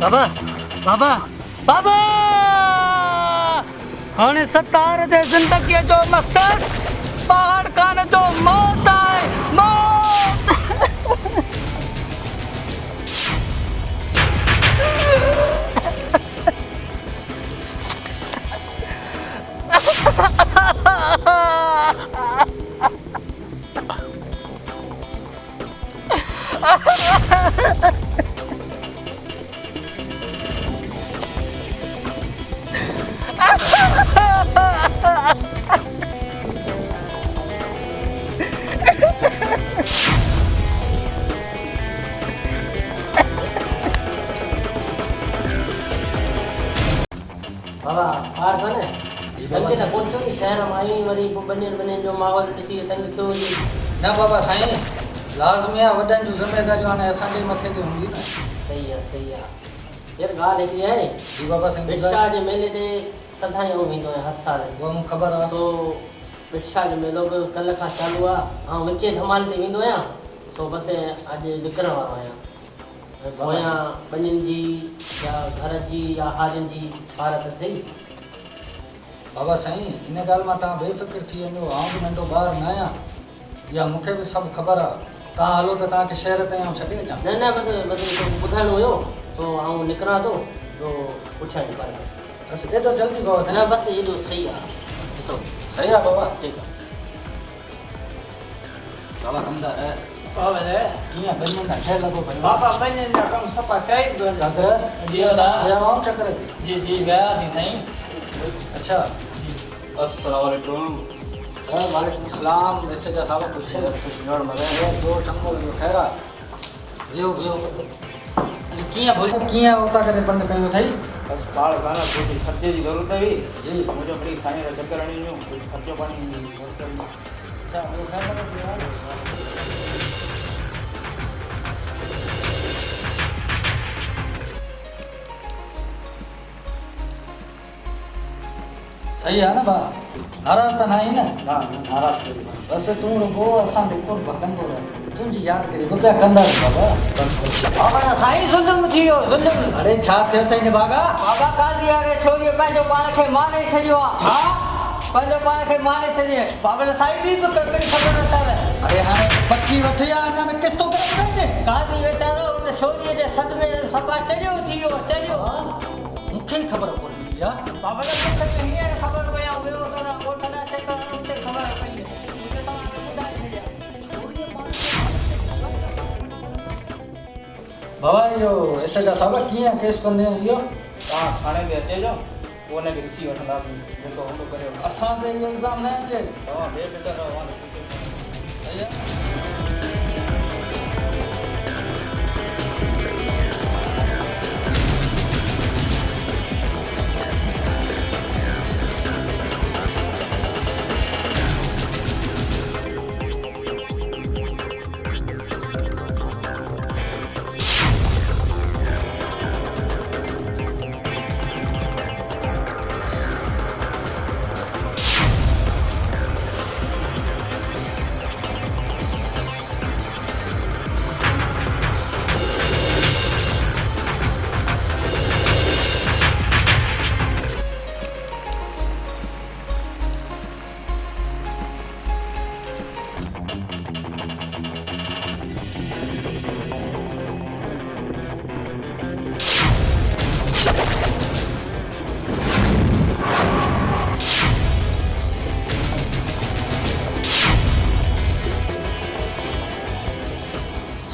बाबा बाबा बाबा, हाणे सतार जे ज़िंदगीअ जो मक़सदु पहाड़ कान जो मौत आहे, मौत। बाबा पहाड़ काने तंग न पहुचो ई शहर में आई वरी बनियन जो माहौल ॾिसी तंग थियो हुजे। न बाबा साईं, लाज़मी आहे, वॾनि जो ज़िम्मेदारी हाणे असांजे मथे ते हूंदी न। सही आहे। यार ॻाल्हि हिकिड़ी आहे। जी बाबा साईं, बिरसा जे मेले ते सदाईं वेंदो आहे हर साल। उहा मूंखे ख़बर आहे। सो बिरसा जो मेलो बि कल्ह खां चालू आहे, ऐं विचे धमाल ते वेंदो आहियां। सो बसि अॼु विकिरण वारो आहियां। पोयां बनियुनि जी या घर जी या हारियुनि जी हालत सही। बाबा साईं, इन ॻाल्हि मां तव्हां बेफ़िक्र थी वञो, आउं बि नंढो ॿार न आहियां, या मूंखे बि सभु ख़बर आहे। तव्हां हलो त तव्हांखे शहर ताईं आउं छॾे अचां। न बसि ॿुधाइणो हुयो, सो आउं निकिरां थो, तो पुछां जे बारे में। बसि एॾो जल्दी बाबा साईं? न बसि एॾो सही आहे। ॾिसो सही आहे बाबा। ठीकु आहे बाबा कंदा बाबले कीअं बनियन ना खे लॻो भई बाबा बनियन ना कम सफ़ा कई गन जी होदा वियाऊं चक्कर ते जी जी वियासीं साईं अच्छा अस्सलाम वालेकुम वालेकुम सलाम वैसे जा साहब खुश खुशगढ़ मरे जो चंगो लॻो ख़ैर आहे वियो वियो कीअं भोजन कीअं उतां करे बंदि कयो अथई बस पाड़ खाना कुछ खर्चे की जरूरत है भी जी मुझे बड़ी साईं का चक्कर हणी यूं कुछ खर्चो पानी अच्छा ॿियो ख़ैर लॻो पियो आहे सही आहे न भाउ नाराज़ त न आहीं न ना नाराज करी बसि तूं रुगो असां ते कुर्ब कंदो रह तुंहिंजी यादगिरी बि पिया कंदासीं बाबा बाबा साईं ज़ुल्म थी वियो ज़ुल्म अरे छा थियो अथई न बागा बाबा कादी वारे छोरीअ पंहिंजो पाण खे मारे छॾियो आहे छा पंहिंजो पाण खे मारे छॾियो बाबा साईं बि ककड़ी ख़बर नथव अरे हाणे पकी वठी आहे हिन में किस्तो करे ॿुधाईंदे कादी वीचारो हुन छोरीअ जे सट में सफ़ा चरियो थी वियो चरियो मूंखे ई ख़बर कोन हुई आहे बाबा मूंखे हींअर ख़बर पई आहे वियो त ॻोठ ॾांहुं चकर हुते ख़बर पई आहे मूंखे तव्हांखे ॿुधाए छॾिया छोरीअ पाण बाबा इहो एस जा साहब कीअं केस कंदे इहो तव्हां थाणे ते अचिजो पोइ हुनखे ॾिसी वठंदासीं जेको हूंदो करे असां ते इहो इल्ज़ाम न अचे तव्हां बेफ़िक्र रहो सही आहे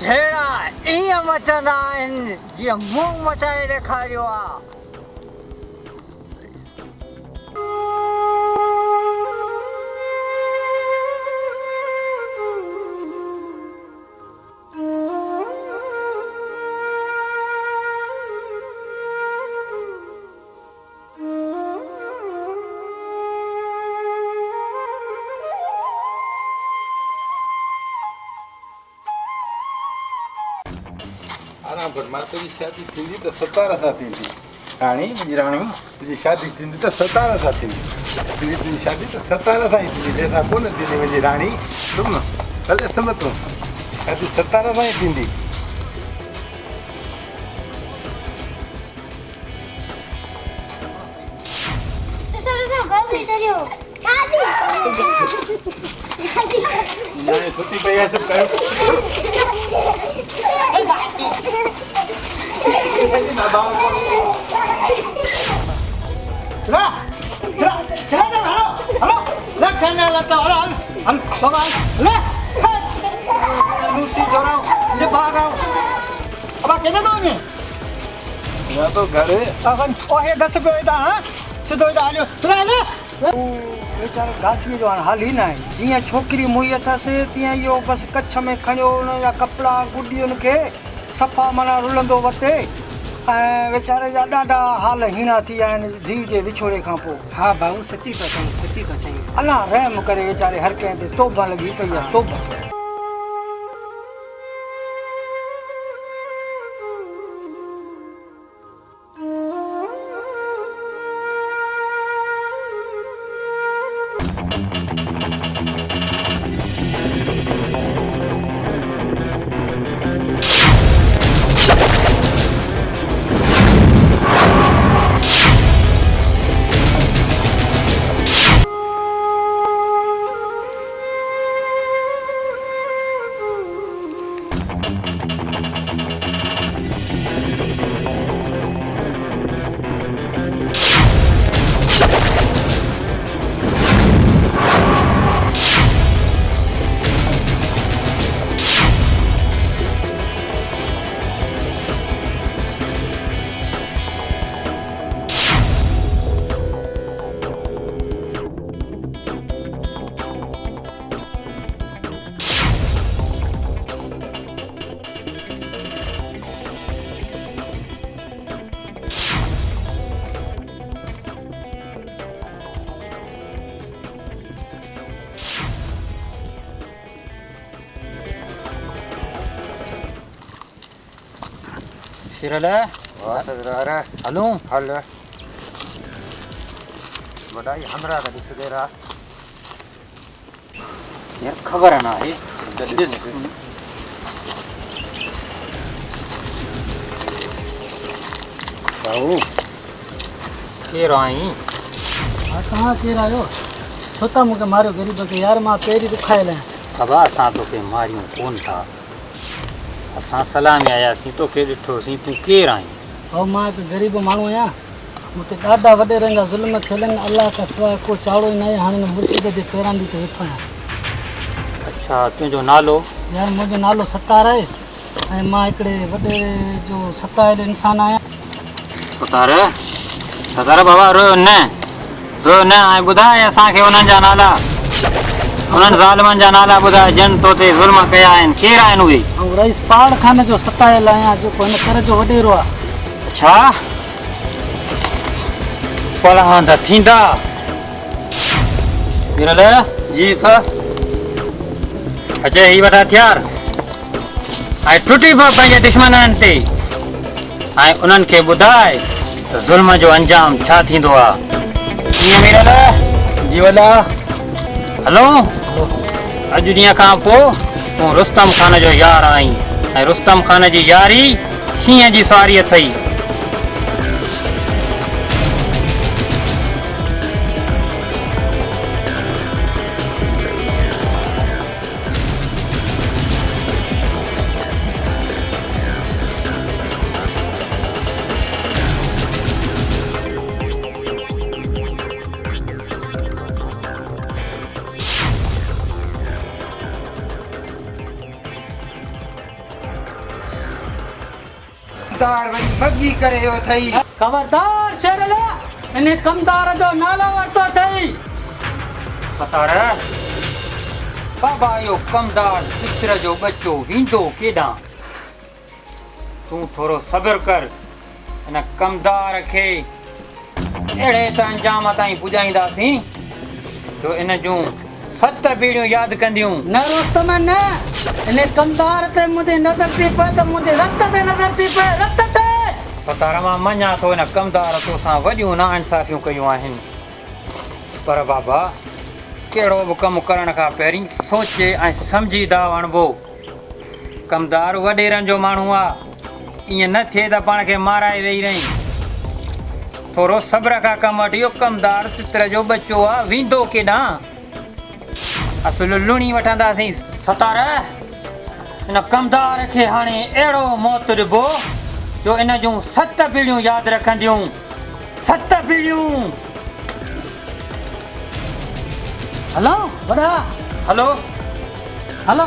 झेड़ा ईअं मचंदा आहिनि जीअं मुंहुं मचाए ॾेखारियो आहे आराम कर मां तुंहिंजी शादी थींदी त 17 सां थींदी राणी मुंहिंजी राणी तुंहिंजी शादी थींदी त 17 सां थींदी तुंहिंजी शादी त 17 सां ई थींदी ॿिए सां कोन थींदी मुंहिंजी राणी सुम्ह भले सुम्ह तूं शादी 17 सां ई थींदी छुट्टी पई आहे सभु कयो तो घर वीचारो घासीअ जो हाणे हाल ई न आहे जीअं छोकिरी मुई अथसि तीअं इहो बसि कच्छ में खणियो हुनजा कपिड़ा गुॾियुनि खे सफ़ा माना रुलंदो वरिते ऐं वीचारे जा ॾाढा हाल हीणा थी विया आहिनि धीउ जे विछोड़े खां पोइ हा भाऊ सची थो चईं अलाह रहम करे वीचारे हर कंहिं ते तौबा लॻी पई आहे तौबा सिरल हलूं हल वॾाई हमरा का ॾिस दे रहा यार खबर ना है ॾिस भाऊ केरु आई हा कहाँ केरु आयो छो था मूंखे मारियो ग़रीब खे यार मां पहिरीं दुखायल आहियां बाबा असां तोखे मारियूं कोन था असां सलामी आयासीं तोखे ॾिठोसीं तूं केरु आहीं भाऊ मां हिकु ग़रीब माण्हू आहियां मूंखे ॾाढा वॾे रंग जा ज़ुल्म थियल आहिनि अलाह खां सवाइ को चाड़ो ई न आहे हाणे मुर्शिद जे पेरनि ॾींहुं ते वेठो आहियां अच्छा तुंहिंजो नालो यार मुंहिंजो नालो सतार आहे ऐं मां हिकिड़े वॾे जो सतायल इंसान आहियां सतार बाबा रोयो न ऐं ॿुधाए असांखे उन्हनि जा नाला उन्हनि ज़ालिमनि जा नाला ॿुधाए जिन तो ते ज़ुल्म कया आहिनि केरु आहिनि उहे ऐं रईस पहाड़ खाने जो सतायल आहियां जेको हिन घर जो वॾेरो आहे अच्छा फलां त थींदा बिरल जी सर अचे ही वॾा हथियार ऐं टुटी पियो पंहिंजे दुश्मननि ते ऐं उन्हनि खे ॿुधाए त ज़ुल्म जो अंजाम छा थींदो आहे कीअं बिरल जी वॾा हलो अॼु ॾींहं खां पोइ तूं रुस्तम ख़ान जो यार आहीं ऐं रुस्तम ख़ान जी यारी शींहं जी सवारी अथई भॻी करे अथई ख़बरदार शेरल इन कमदार जो नालो वरितो अथई सतार बाबा इहो कमदार चित्र जो बच्चो वेंदो केॾां तूं थोरो सब्र कर इन कमदार खे अहिड़े त अंजाम ताईं पुॼाईंदासीं जो इन जूं 7 पीढ़ियूं यादि कंदियूं न रुस्तम न इन कमदार ते मुंहिंजी नज़र थी पए त मुंहिंजे रत ते नज़र थी पए रत ते सतार मां मञा थो इन कमदार तोसां वॾियूं नाइंसाफ़ियूं कयूं आहिनि पर बाबा कहिड़ो बि कमु करण खां पहिरीं सोचे ऐं सम्झी दाव वणबो कमदार वॾेरनि जो माण्हू आहे ईअं न थिए त पाण खे माराए वेही रही थोरो सब्र खां कमु वठी इहो कमदार चित्र जो बच्चो आहे वेंदो केॾां असुल लुणी वठंदासीं सतार इन कमदार खे हाणे अहिड़ो मौत ॾिबो जो इन जूं 7 पीढ़ियूं यादि रखंदियूं 7 पीढ़ियूं हलो वॾा हलो हलो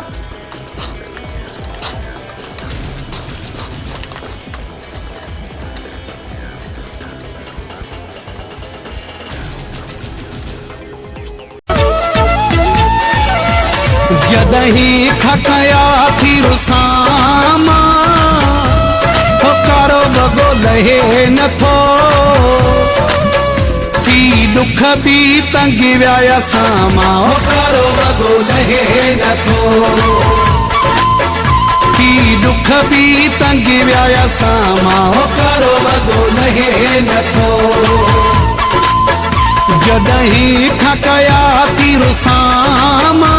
जदहीं खकया थी रुसामा हो कारो बगो लहे नथो थी दुख भी तंगी व्याया सामा हो कारो बगो लहे नथो थी दुख भी तंगी व्याया सामा हो कारो बगो लहे नथो जदहीं खकया थी रुसामा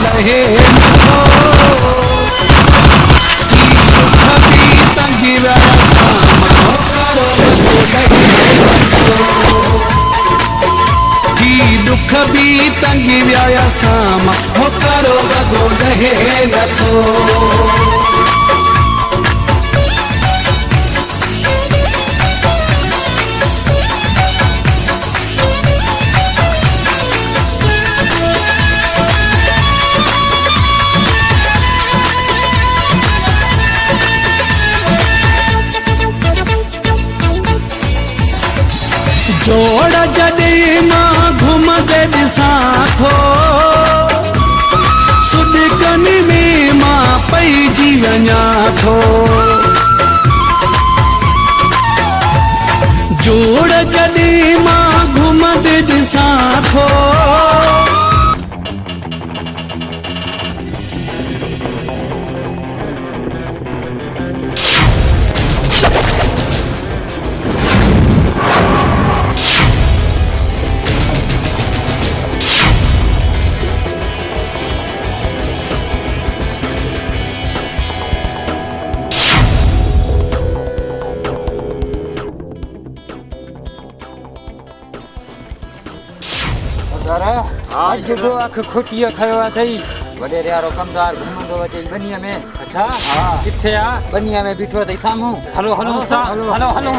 लहे नथो दुख भी तंगी व्याया सामा हो कारो बगो लहे नथो थी दुख भी तंगी व्याया सामा हो कारो बगो लहे नथो जोड़ जॾहिं मां घुमंदे ॾिसां थो सुॾकनि में मां पइजी वञा थो जोड़ जॾहिं मां घुमंदे ॾिसां थो अॼु जो अख खुटीअ खयो आहे अथई वॾेरे वारो कमदार घुमंदो अचे बनीअ में अच्छा हा किथे आहे बनीअ में बीठो अथई साम्हूं हलो हलो हलो हलो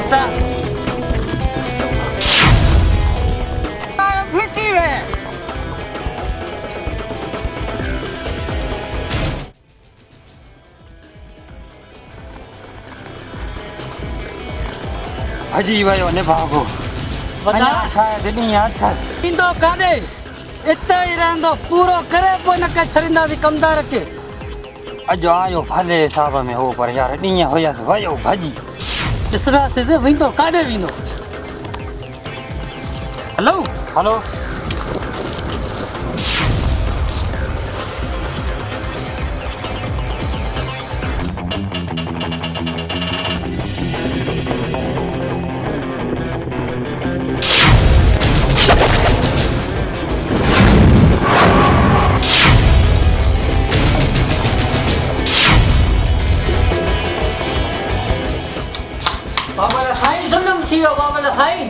फिटी है भॼी वियो निभागो वॾा शायदि ॾींहुं अथसि ईंदो काॾे इते ई रहंदो पूरो करे पोइ न के छॾींदासीं कमदार खे अॼु आयो भले हिसाब में हो पर यार ॾींहुं हुयसि वियो भॼी ॾिसंदासीं वेंदो काॾे वेंदो हलो हलो बाबा साईं जुल्म थी वियो बाबा साईं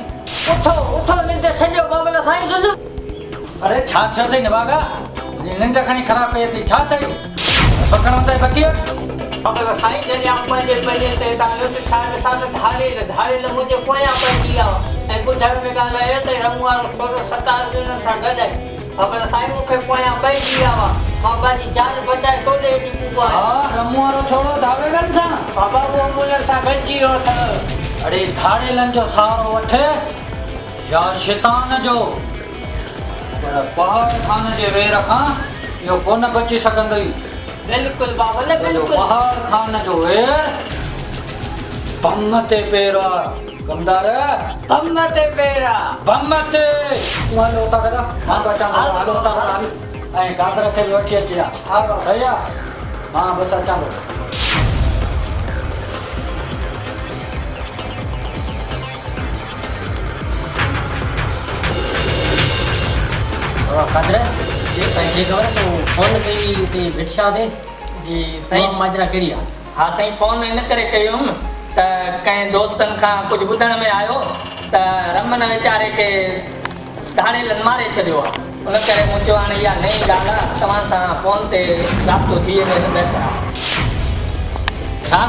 उठो निंड छॾियो बाबा साईं जुल्म अरे छा थियो अथई निभागा निंड खणी ख़राब कई अथई छा अथई पकड़ो अथई बकी बाबा साईं जॾहिं आऊं पंहिंजे पले ते तव्हां ॾिसो छा ॾिसां त धाड़ेल मुंहिंजे पोयां पइजी विया ऐं ॿुधण में ॻाल्हि आहे त रमू वारो छोरो 7 ॼणनि सां गॾु आहे बाबा साईं मूंखे पोयां पइजी विया हुआ मां पंहिंजी जान बचाए तोले अची पूॻो आहे हा रमू वारो छोरो धाड़ेलनि सां बाबा उहो मुननि सां गॾिजी वियो अथव अरे धाड़ेलनि जो सहारो वठ या शैतान जो पर पहाड़ खान जे वेर खां इहो कोन बची सघंदई बिल्कुलु बाबा बिल्कुलु पहाड़ खान जो वेर बम ते पेर आहे कमदार बम ते पेर आहे बम ते तूं हलो था करा मां बचा हलो था करा ऐं काकर खे बि वठी अची हा सही आहे मां बसि अचां थो कादर जी साईं खे ख़बर तूं फोन कई हुई भिक्षा ते जी साईं माजरा कहिड़ी आहे हा साईं फोन इन करे कयो हुउमि त कंहिं दोस्तनि खां कुझु ॿुधण में आयो त रमन वीचारे खे धाड़ेलनि मारे छॾियो आहे उन करे मूं चयो हाणे इहा नई ॻाल्हि आहे तव्हां सां फोन ते राब्तो थी वञे त बहितर आहे छा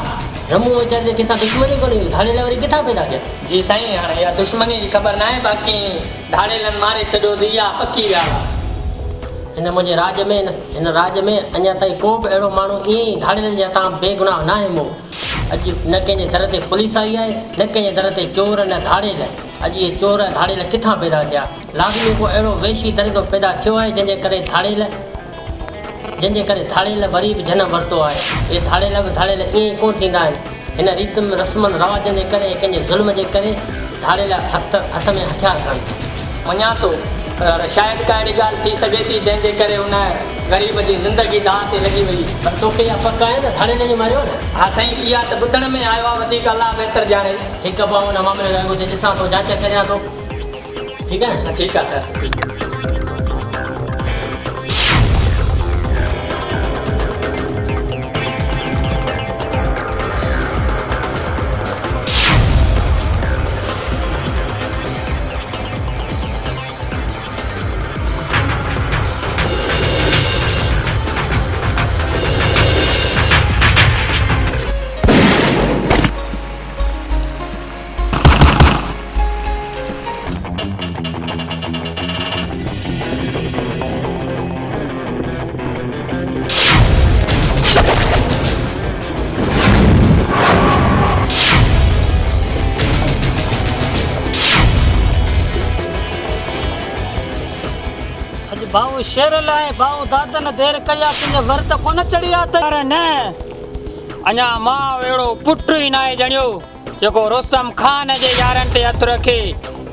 रमू वीचारे जे कंहिंसां दुश्मनी कोन्हे हुई धाड़ेल वरी किथां पैदा थिया जी साईं हाणे इहा दुश्मनी जी ख़बर न आहे बाक़ी धाड़ेलनि मारे छॾियो त इहा पकी ॻाल्हि आहे हिन मुंहिंजे हिन राज में अञा ताईं को बि अहिड़ो माण्हू ईअं ई धाड़ेलनि जे हथां बेगुनाह न आहे मूं अॼु न कंहिंजे दर ते पुलिस आई आहे न कंहिंजे दर ते चोर न धाड़ेल अॼु इहे चोर धाड़ेल किथां पैदा थिया लाज़मी को अहिड़ो वेशी दरिदो पैदा थियो आहे जंहिंजे करे धाड़ेल वरी बि जनम वरितो आहे इहे धाड़ेल ईअं ई कोन थींदा आहिनि हिन रीत रस्मनि रवाजनि जे करे कंहिंजे ज़ुल्म जे करे धाड़ेल हथ में हथियार खणनि मञा थो पर शायदि का अहिड़ी ॻाल्हि थी सघे थी जंहिंजे करे हुन ग़रीब जी ज़िंदगी दाह ते लॻी वई पर तोखे इहा पक आहे न धाड़ेल जो मारियो न हा साईं इहा त ॿुधण में आयो आहे वधीक अलाह बहितर ॼाणे ठीकु आहे पोइ हुन मामले जो अॻो ते ॾिसां थो जांच करियां थो ठीकु आहे न ठीकु आहे सर भाऊ शेर लाइ भाऊ दादन देर कया तुंहिंजे वर्त कोन चढ़िया पर न अञा मां अहिड़ो पुटु ई न आहे ॼणियो जेको रुस्तम खान जे यारनि ते हथु रखे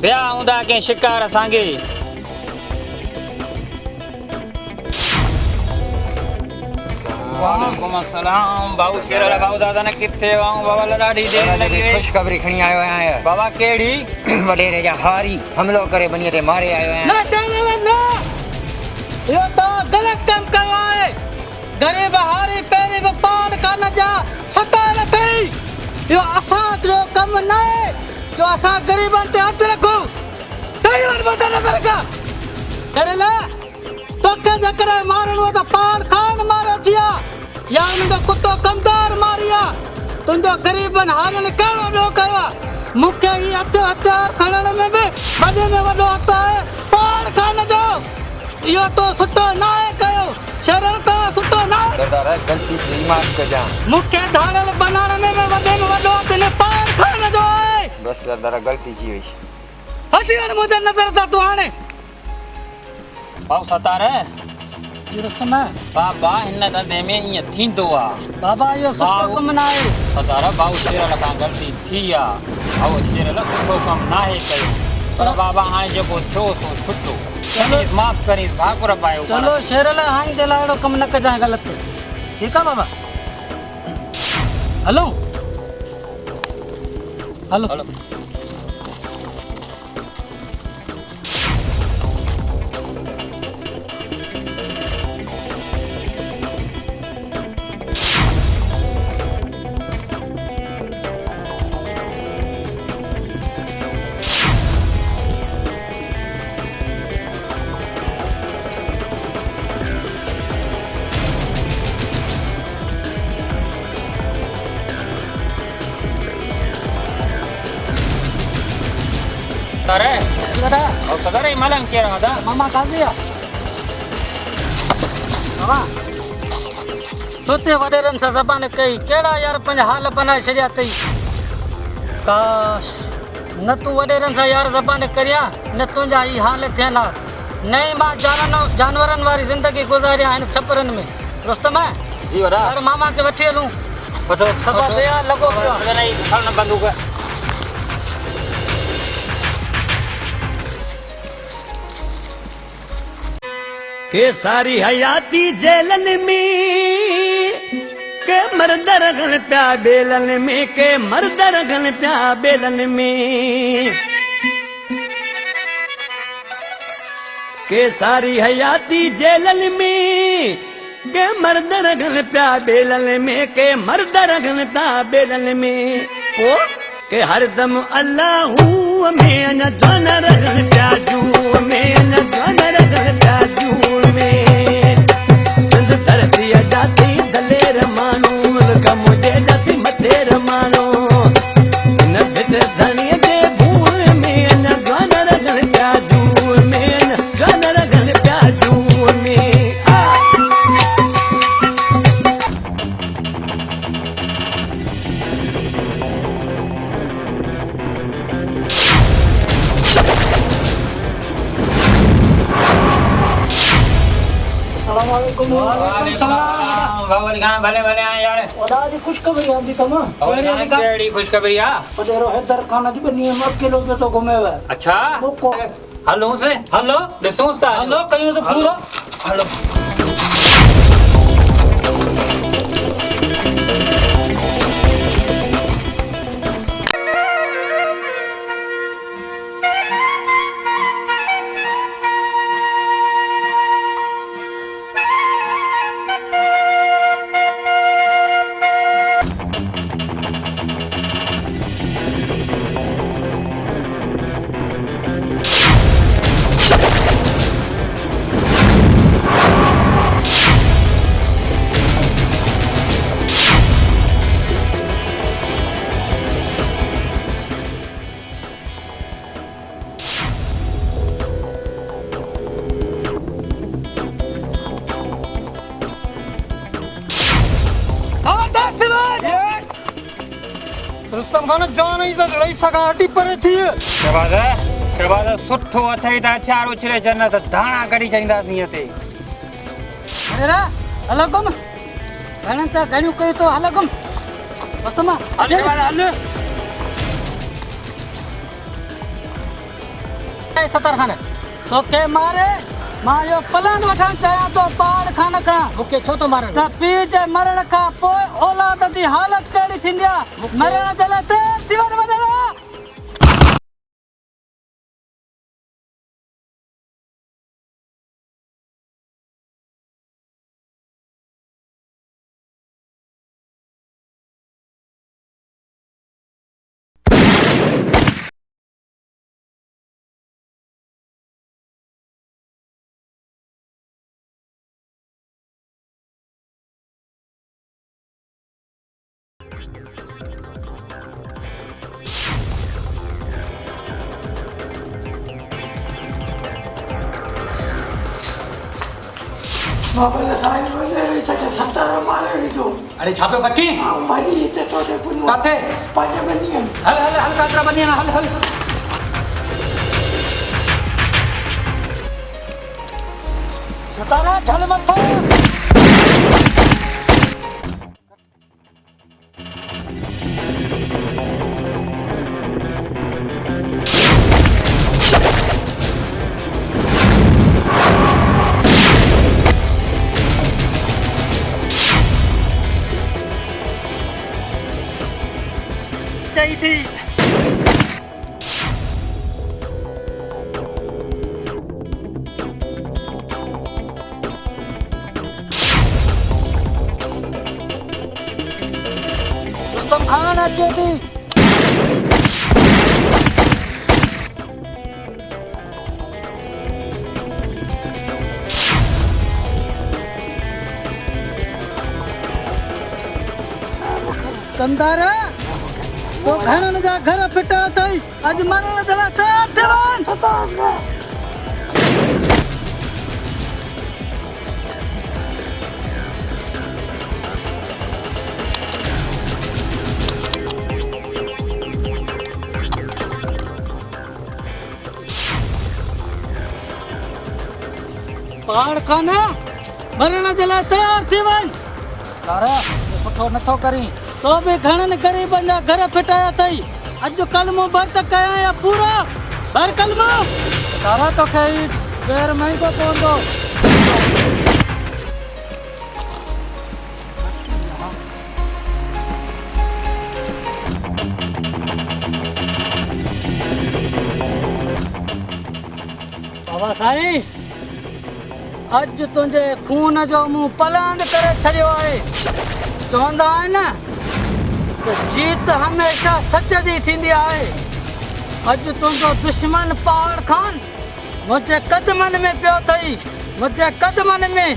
ॿिया हूंदा कंहिं शिकार सांगे वालेकुम अस्सलाम भाऊ शेर भाऊ दादा ने किथे वाऊं बाबा ॾाढी देर लगी वई खुशखबरी खणी आयो आहियां बाबा केड़ी वडेरे जा हारी हमलो करे बनीअ ते मारे आयो आहियां न चले न यो तो गलत काम कयो आहे गरीब हारी पेरी पाल कान जा सताल थई यो असां जो कम न आहे जो असां गरीबन ते हथ रखो तई वर बदल कर का करे ला तोखे जकरे मारणो त पाण खान मारे जिया या मुंहिंजो कुतो कमदार मारिया तुंहिंजो ग़रीबनि हालनि कहिड़ो ॿियो कयो मूंखे ही हथियार खणण में बि वॾे में वॾो हथु आहे पाण खान जो इहो तो सुठो न आहे कयो शरण तो सुठो न आहे गलती थी माफ़ कजां मूंखे धाड़ल बनाइण में वॾे में वॾो हथु हिन पाण खान जो आहे बस दादा गलती थी वई हटी वञ मुंहिंजे नज़र सां तूं हाणे भाऊ सतार रुस्तम बाबा हिन धंधे में ईअं थींदो आहे बाबा इहो सुठो कमु न आहे सतार भाऊ शेरल खां ग़लती थी आहे भाऊ शेरल सुठो कमु न आहे कयो पर बाबा हाणे जेको थियो सो छुटो कनीस माफ़ करीस भाकुर पायो चलो शेरल हाणे जे लाइ अहिड़ो कमु न कजांइ ग़लति ठीकु आहे बाबा हलो हलो हलो सदारे मलंग के रहा था मामा काजिया मामा छोटे वडेरन सा ज़बान कई केड़ा यार पंज हाल बनाए छड़िया तई काश न तू वडेरन सा यार ज़बान करिया न तुंजा ही हाल थियला नहीं मां जानवरन वाली जिंदगी गुजारिया इन छपरन में रुस्तम जी वड़ा यार मामा के वठी हलूं वठो सभा दया लगो पियो नहीं खण बंदूक के सारी हयाती जेलन में के मर्द रगन प्या बेलन में के मर्द रगन प्या बेलन में के सारी हयाती जेलन में के मर्द रगन प्या बेलन में के मर्द रगन ता बेलन में ओ के हरदम अल्लाह में न धन रगन प्या जू में न धन रगन प्या जू जाती दलेर मानो मुझे जाती मतेर मानो न भित धनिय दे भूल में न गन रगन प्याजू में न गन रगन प्याजू में अस्सलामुअलैकुम वालेकुम सलाम बाबा लिखा भले भले आए यार वडा जी खुशखबरी आंदी तमा केड़ी खुशखबरी आ पदेरो हैदर खान जी बनी हम अकेलो पे तो घूमे वे अच्छा हलो से हलो ॾिसूं था हलो कयूं तो पूरा हलो रुस्तम खान जान ही तो लड़ाई सका हटी पर थी शहबाज सुठो अथई ता चार उछले जन्नत धाणा करी चंदा सी ते अरे रा अलगम घणन ता घणियो कई तो अलगम रुस्तम हल हल ए सतर खान तो के मारे मां यो प्लान वठण चाहा तो पाड़ खान का मुके छो तो मारन त पी जे मरण का पोइ औलाद जी हालत केड़ी थिंदिया मरण जला ते जीवन वडरा बाबा साईं वञे रही सके सतार मारे विधो अरे छापे पक्की भाई हिते तोड़े पुनो काथे पंज बनियन हल हल हल कातरा बनियन हल हल सतारा झल मत चाहिए थी रुस्तम खान अचे थी कंदारा तो घणन जा घर फिटा थई अज मरण जला तैयार थियन पहाड़ खाना मरण जला तैयार थियन तारा सुठो नथो करी तो भी घणन गरीबन जा घर फिटाया थई अज कलमो भर त कया या पूरा भर कलमो तारा तो कई बेर महंगो पवंदो बाबा साईं अज तुंहिंजे खून जो मुंहुं पलांद करे छॾियो आहे चवंदा आहिनि त जीत हमेशह सच जी थींदी आहे अॼु तुंहिंजो दुश्मन पहाड़ खान मुंहिंजे कदमनि में पियो अथई मुंहिंजे कदमनि में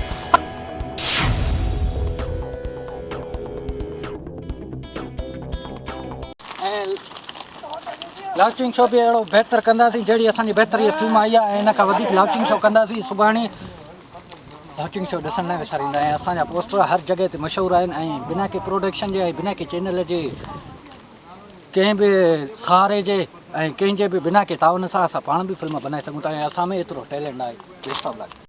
लाउचिंग शो भी अहिड़ो बहितर कंदासीं जहिड़ी असांजी बहितरी फिल्म आई आहे ऐं हिन खां वधीक लाउचिंग शो कंदासीं सुभाणे लाउचिंग शो ॾिसण न विसारींदा ऐं असांजा पोस्टर हर जॻह ते मशहूरु आहिनि ऐं बिना के प्रोडक्शन जे ऐं बिना के चैनल जे कंहिं बि सहारे जे ऐं कंहिंजे बि बिना के तावन सां असां पाण बि फिल्म बनाए सघूं था ऐं असां में एतिरो टैलेंट आहे बेस्ट ऑफ लक